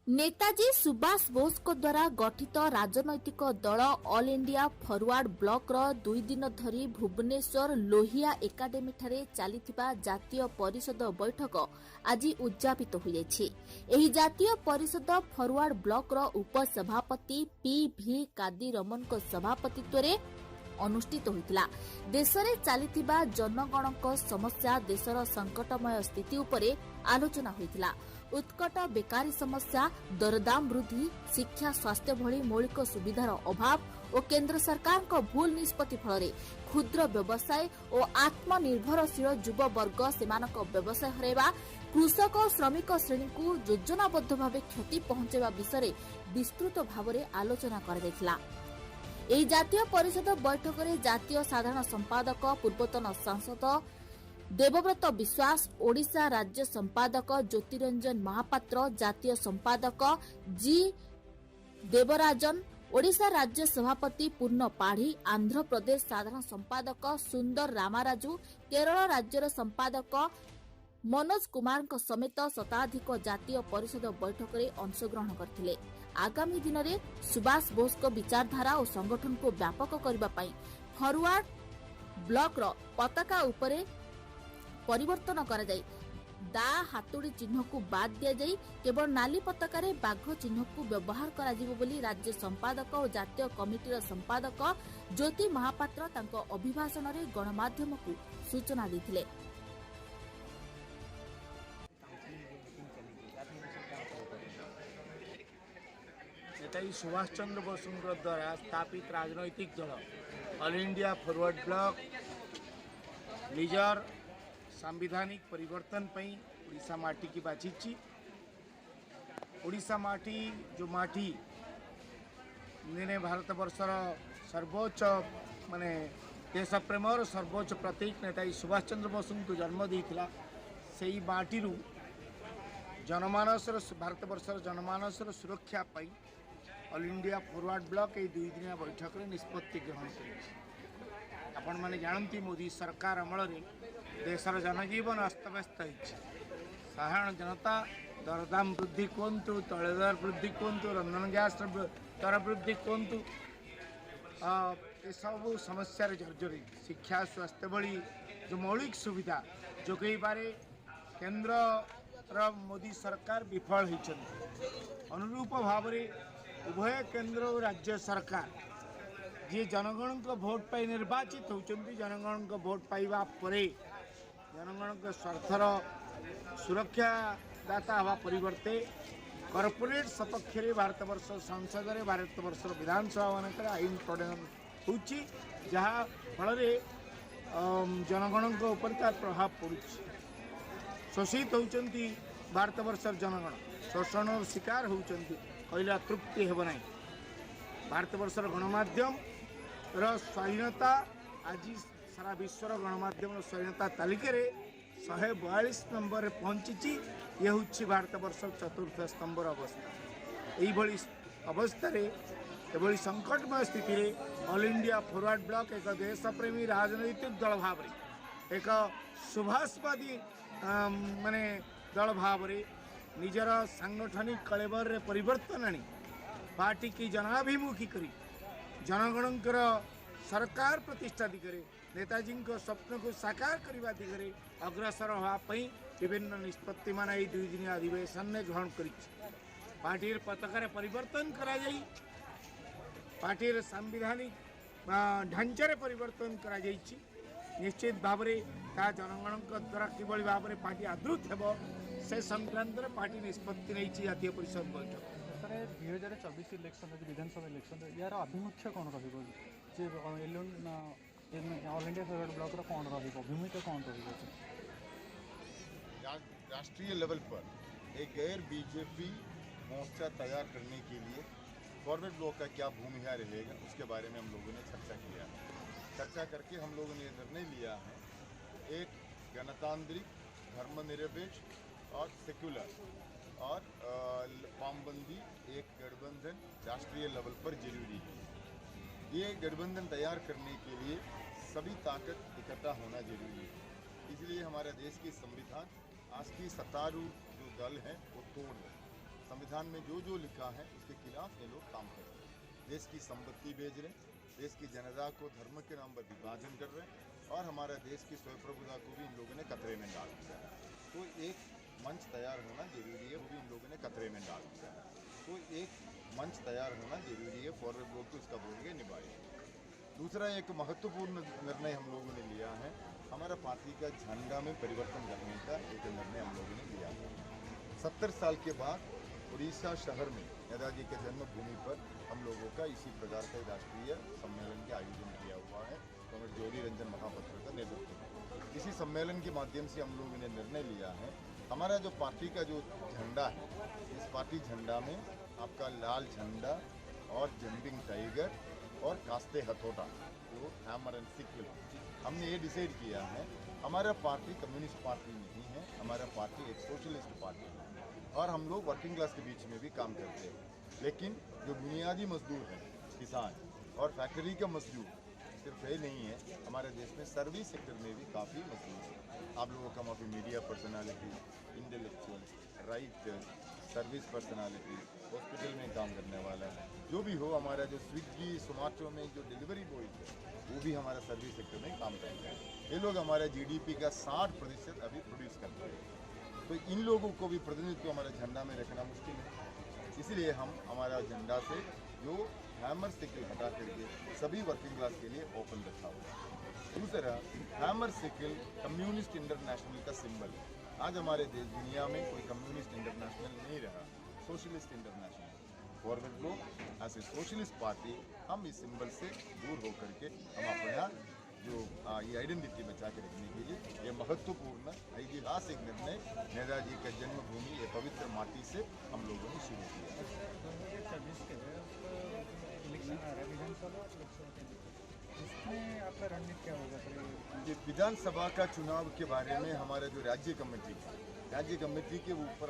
नेताजी सुभाष बोस को द्वारा गठित राजनैतिक दल ऑल इंडिया फॉरवर्ड ब्लॉक रो 2 दिन धरी भुवनेश्वर लोहिया एकाडेमी ठारे चलीथिबा जातीय परिषद बैठक आज उद्यापित हो जायछि। एही जातीय परिषद फॉरवर्ड ब्लॉक रो उपसभापति पी.भी. कादी रमन को सभापतित्व रे अनुष्ठित होइतिला। देशरे चलीथिबा जनगणक समस्या देशर संकटमय स्थिति उपरे आलोचना होइतिला। उत्कट बेकारी समस्या, दरदाम वृद्धि, शिक्षा, स्वास्थ्य भली मौलिक सुविधार अभाव और केंद्र सरकार को भूल निष्पत्ति फल क्षुद्र व्यवसाय और आत्मनिर्भरशील युववर्ग सेमानक व्यवसाय हरैबा, कृषक और श्रमिक श्रेणी को योजनाबद्ध भाव क्षति पहुंचाइबा विषय विस्तृत भाव में आलोचना कर ଏହି ଜାତୀୟ ପରିଷଦ ବୈଠକରେ ଜାତୀୟ ସାଧାରଣ ସମ୍ପାଦକ ପୂର୍ବତନ ସାଂସଦ ଦେବବ୍ରତ ବିଶ୍ୱାସ, ଓଡ଼ିଶା ରାଜ୍ୟ ସମ୍ପାଦକ ଜ୍ୟୋତିରଞ୍ଜନ ମହାପାତ୍ର, ଜାତୀୟ ସମ୍ପାଦକ ଜି ଦେବରାଜନ, ଓଡ଼ିଶା ରାଜ୍ୟ ସଭାପତି ପୂର୍ଣ୍ଣ ପାଢ଼ୀ, ଆନ୍ଧ୍ରପ୍ରଦେଶ ସାଧାରଣ ସମ୍ପାଦକ ସୁନ୍ଦର ରାମାରାଜୁ, କେରଳ ରାଜ୍ୟର ସମ୍ପାଦକ मनोज कुमार समेत शताधिक जातीय परिषद बैठक में अंशग्रहण करथिले। आगामी दिन में सुभाष बोस को विचारधारा और संगठन को व्यापक करने फॉरवर्ड ब्लॉक रो पताका उपरे परिवर्तन कर दा हातुड़ी चिन्ह को बाद दिया जाई केवल नाली पताका रे बाघ चिन्ह को व्यवहार करा जिवो बोली राज्य संपादक और जातीय कमिटीर संपादक ज्योति महापात्र तांको अभिभाषण रे गणमाध्यम को सूचना देथिले। नेताजी सुभाष चंद्र बोस द्वारा स्थापित राजनैतिक दल ऑल इंडिया फॉरवर्ड ब्लॉक निजर सांविधानिक परिवर्तन पर ओडिशा माटी की बाची। ओडिशा माटी जो माटी ने भारत वर्षर सर्वोच्च माने देश प्रेमर सर्वोच्च प्रतीक नेताजी सुभाष चंद्र बोस को जन्म देता से माटी जनमानसर भारत वर्षर जनमानसर सुरक्षा पाई ऑल इंडिया फॉरवर्ड ब्लॉक ये 2 दिनिया बैठक में निष्पत्ति ग्रहण आपण मैंने जानती मोदी सरकार अमल देशर जनजीवन अस्तव्यस्त साधारण जनता दरदाम वृद्धि कहतु, तैल दर वृद्धि कहतु, रंधन गैस दर वृद्धि कहतु, ये सब समस्या जर्जरी शिक्षा स्वास्थ्य भली जो मौलिक सुविधा जोगई बारे केंद्र मोदी सरकार विफल होती। अनुरूप भाव उभय केंद्र और राज्य सरकार जी जनगण को भोट पाई निर्वाचित होती, जनगण को भोट पाइबा परे जनगण के स्वार्थर सुरक्षादाता हवा परिवर्ते कॉर्पोरेट सपक्ष भारत वर्ष संसद में भारत वर्ष विधानसभा मान आईन प्रणयन होची जहाँ फल जनगण ऊपर तार प्रभाव पड़ुछि। शोषित होती भारत वर्षर जनगण शोषण शिकार होती कहला तृप्ति हेब ना। भारत वर्षर गणमाध्यम स्वाधीनता आज सारा विश्वर गणमाध्यम स्वाधीनता तालिका 142 नंबर में पहुंची। ये हूँ भारत वर्ष चतुर्थ स्तंभर अवस्था। यही अवस्था एभली संकटमय स्थिति रे ऑल इंडिया फॉरवर्ड ब्लॉक एक देशप्रेमी राजनैतिक दल भाव एक सुभाषवादी माने दल भाव निजर सांगठनिक कलेबर रे परिवर्तन आनी पार्टी की जनाभिमुखी करी जनगणकर सरकार प्रतिष्ठा दिगरे नेताजी को स्वप्न को साकार करने दिगरे अग्रसर होगापी विभिन्न निष्पत्ति मान 2 दिनिया अधिवेशन में ग्रहण कर पार्टी पताकार परिवर्तन करा जाई, पार्टी सांविधानिक ढांचार परिवर्तन करा जाइछि। निश्चित भाव में जनगण द्वारा किभली भाव में पार्टी आदृत हो से संक्रांत पार्टी निष्पत्ति नहीं जातीय परिषद बैठक। सर 2024 इलेक्शन विधानसभा इलेक्शन यार आभिमुख्य कौन रही ऑल इंडिया फॉरवर्ड ब्लॉक कौन रही भूमिका कौन रही? राष्ट्रीय लेवल पर एक गैर बीजेपी मोर्चा तैयार करने के लिए फॉरवर्ड ब्लॉक का क्या भूमिका रहेगा उसके बारे में हम लोगों ने चर्चा किया है। चर्चा करके हम लोगों ने निर्णय लिया है एक गणतांत्रिक धर्मनिरपेक्ष और सेक्युलर और पामबंदी एक गठबंधन राष्ट्रीय लेवल पर जरूरी है। ये गठबंधन तैयार करने के लिए सभी ताकत इकट्ठा होना जरूरी है। इसलिए हमारे देश की संविधान आज की सत्तारूढ़ जो दल है वो तोड़ है। संविधान में जो जो लिखा है उसके खिलाफ ये लोग काम कर रहे हैं। देश की संपत्ति बेच रहे हैं, देश की जनता को धर्म के नाम पर विभाजन कर रहे हैं और हमारा देश की स्वयंप्रभुता को भी इन लोगों ने खतरे में डाल दिया है। तो एक मंच तैयार होना जरूरी है, वो भी इन लोगों ने खतरे में डाल दिया है। तो एक मंच तैयार होना जरूरी है, फॉरवर्ड ब्लॉक तो इसका भूमिका निभाएगा। दूसरा एक महत्वपूर्ण निर्णय हम लोगों ने लिया है, हमारा पार्टी का झंडा में परिवर्तन करने का एक निर्णय हम लोगों ने लिया है। 70 साल के बाद उड़ीसा शहर में नेताजी के जन्मभूमि पर हम लोगों का इसी प्रकार का राष्ट्रीय सम्मेलन के आयोजन किया हुआ है, कॉमरेड ज्योति रंजन महापात्र का नेतृत्व में। इसी सम्मेलन के माध्यम से हम लोगों ने निर्णय लिया है, हमारा जो पार्टी का जो झंडा है, इस पार्टी झंडा में आपका लाल झंडा और जंपिंग टाइगर और कास्ते हथौड़ा, जो हैमर एंड सिकल, हमने ये डिसाइड किया है हमारा पार्टी कम्युनिस्ट पार्टी नहीं है, हमारा पार्टी एक सोशलिस्ट पार्टी है और हम लोग वर्किंग क्लास के बीच में भी काम करते हैं। लेकिन जो बुनियादी मजदूर हैं, किसान और फैक्ट्री का मजदूर, सिर्फ ये नहीं है, हमारे देश में सर्विस सेक्टर में भी काफ़ी मजदूर है। आप लोगों का माफी media personality, intellectual, writer, service personality, hospital में काम करने वाला है, जो भी हो, हमारा जो स्विगी जोमेटो में जो डिलीवरी बॉय है वो भी हमारा सर्विस सेक्टर में काम करते हैं। ये लोग हमारे जीडीपी का 60% अभी प्रोड्यूस करते हैं। तो इन लोगों को भी प्रतिनिधित्व हमारे झंडा में रखना मुश्किल है, इसलिए हम हमारा झंडा से जो हैमर सिकल हटा करके सभी वर्किंग क्लास के लिए ओपन रखा हुआ है। दूसरा, हैमर सिकल कम्युनिस्ट इंटरनेशनल का सिंबल है। आज हमारे देश दुनिया में कोई कम्युनिस्ट इंटरनेशनल नहीं रहा, socialist international. Forward bloc as a socialist party हम इस सिंबल से दूर होकर के हम अपना जो ये आइडेंटिटी बचा के रखने के लिए ये महत्वपूर्ण ऐतिहासिक निर्णय नेताजी का जन्मभूमि ये पवित्र माटी से हम लोगों ने शुरू किया। 2026 के इलेक्शन आ रहा है, विधानसभा और लोकसभा के लिए, इसमें आपका रणनीति क्या होगा? ये विधानसभा का चुनाव के बारे में हमारा जो राज्य कमेटी के ऊपर